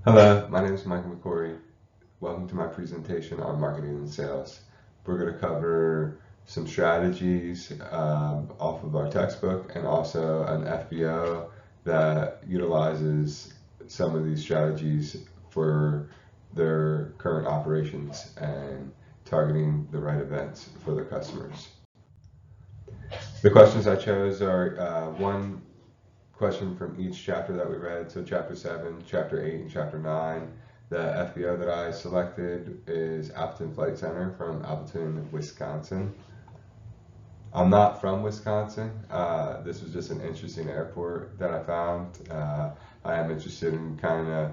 Hello, my name is Michael McCory. Welcome to my presentation on marketing and sales. We're going to cover some strategies off of our textbook and also an FBO that utilizes some of these strategies for their current operations and targeting the right events for their customers. The questions I chose are one question from each chapter that we read, so chapter 7, chapter 8, and chapter 9. The FBO that I selected is Appleton Flight Center from Appleton, Wisconsin. I'm not from Wisconsin. This was just an interesting airport that I found. I am interested in kind of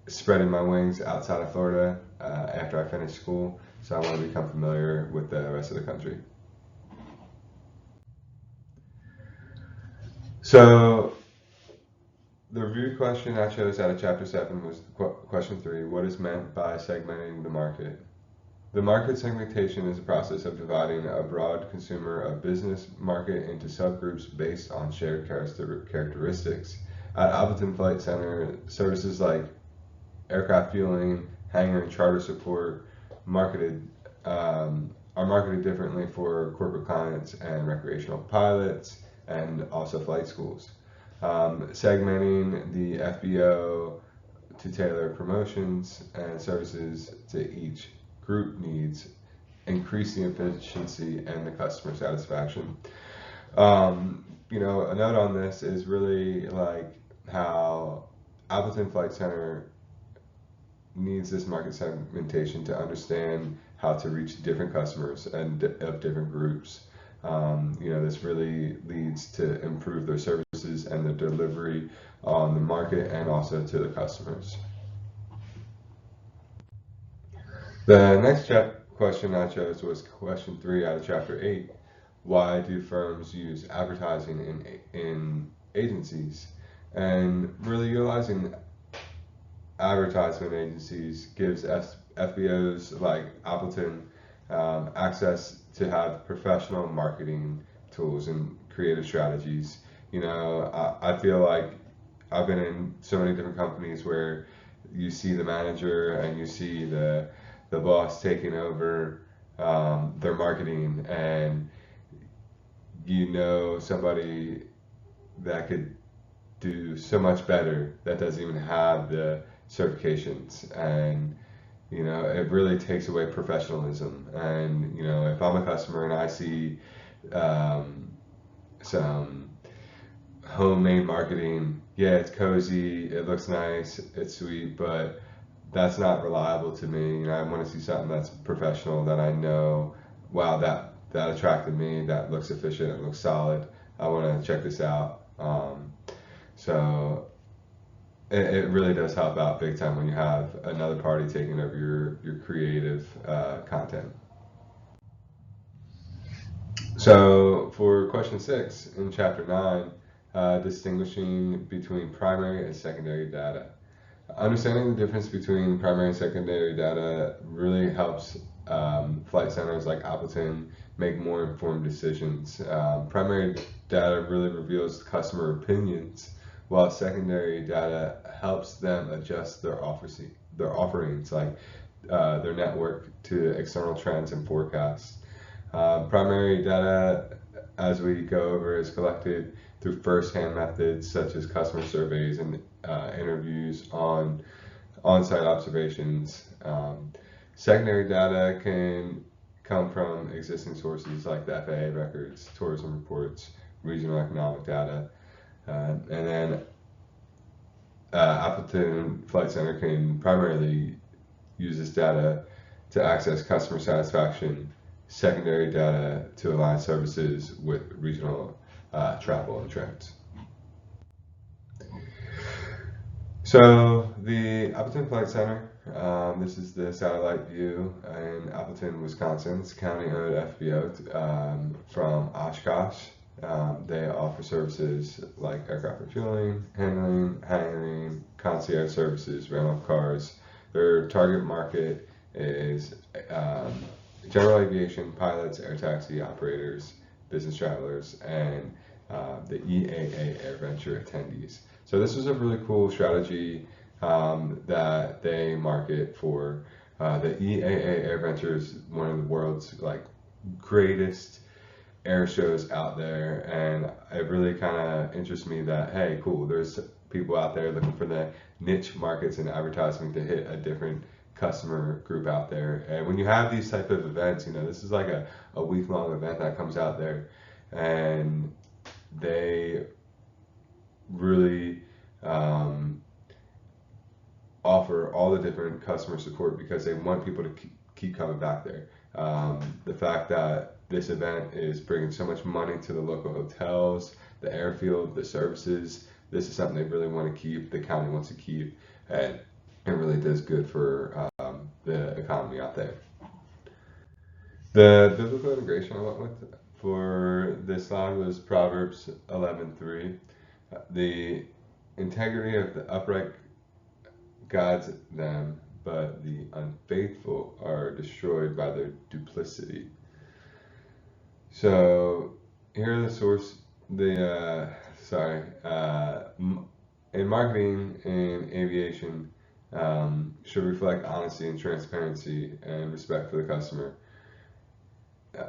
spreading my wings outside of Florida after I finish school, so I want to become familiar with the rest of the country. So the review question I chose out of chapter 7 was question 3. What is meant by segmenting the market? The market segmentation is a process of dividing a broad consumer of business market into subgroups based on shared characteristics. At Appleton Flight Center, services like aircraft fueling, hangar and charter support are marketed differently for corporate clients and recreational pilots and also flight schools. Segmenting the FBO to tailor promotions and services to each group needs increase the efficiency and the customer satisfaction. A note on this is really like how Appleton Flight Center needs this market segmentation to understand how to reach different customers and of different groups. This really leads to improve their services and the delivery on the market and also to the customers. The next question I chose was question 3 out of chapter 8. Why do firms use advertising in agencies? And really utilizing advertisement agencies gives FBOs like Appleton access to have professional marketing tools and creative strategies. I feel like I've been in so many different companies where you see the manager and you see the boss taking over their marketing, and somebody that could do so much better that doesn't even have the certifications, and it really takes away professionalism. And if I'm a customer and I see some homemade marketing, yeah, it's cozy, it looks nice, it's sweet, but that's not reliable to me. I want to see something that's professional, that I know, wow, that attracted me, that looks efficient, it looks solid, I want to check this out. So it really does help out big time when you have another party taking over your creative content. So for question 6 in chapter 9, distinguishing between primary and secondary data. Understanding the difference between primary and secondary data really helps flight centers like Appleton make more informed decisions. Primary data really reveals customer opinions, while secondary data helps them adjust their offerings, like their network, to external trends and forecasts. Primary data, as we go over, is collected through first-hand methods such as customer surveys and interviews on-site observations. Secondary data can come from existing sources like the FAA records, tourism reports, regional economic data, and then Appleton Flight Center can primarily use this data to access customer satisfaction, secondary data to align services with regional travel and trends. So the Appleton Flight Center, this is the satellite view in Appleton, Wisconsin. It's a county-owned FBO from Oshkosh. They offer services like aircraft refueling, handling, hangaring, concierge services, rental cars. Their target market is general aviation pilots, air taxi operators, business travelers, and the EAA AirVenture attendees. So this was a really cool strategy that they market for. The EAA AirVenture is one of the world's like greatest air shows out there, and it really kind of interests me that, hey, cool, there's people out there looking for the niche markets and advertising to hit a different customer group out there. And when you have these type of events, you know, this is like a week-long event that comes out there, and they really offer all the different customer support because they want people to keep coming back there. The fact that this event is bringing so much money to the local hotels, the airfield, the services, this is something they really want to keep, the county wants to keep, and it really does good for the economy out there. The biblical integration I went with for this slide was Proverbs 11:3. The integrity of the upright guides them, but the unfaithful are destroyed by their duplicity. So here are the source. In marketing and aviation, should reflect honesty and transparency and respect for the customer.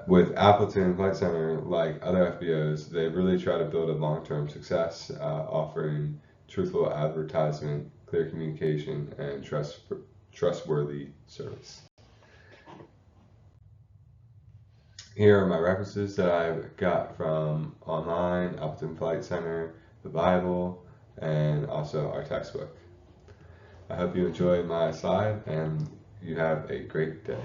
With Appleton Flight Center, like other FBOs, they really try to build a long-term success, offering truthful advertisement, clear communication, and trustworthy service. Here are my references that I got from online, Appleton Flight Center, the Bible, and also our textbook. I hope you enjoyed my slide and you have a great day.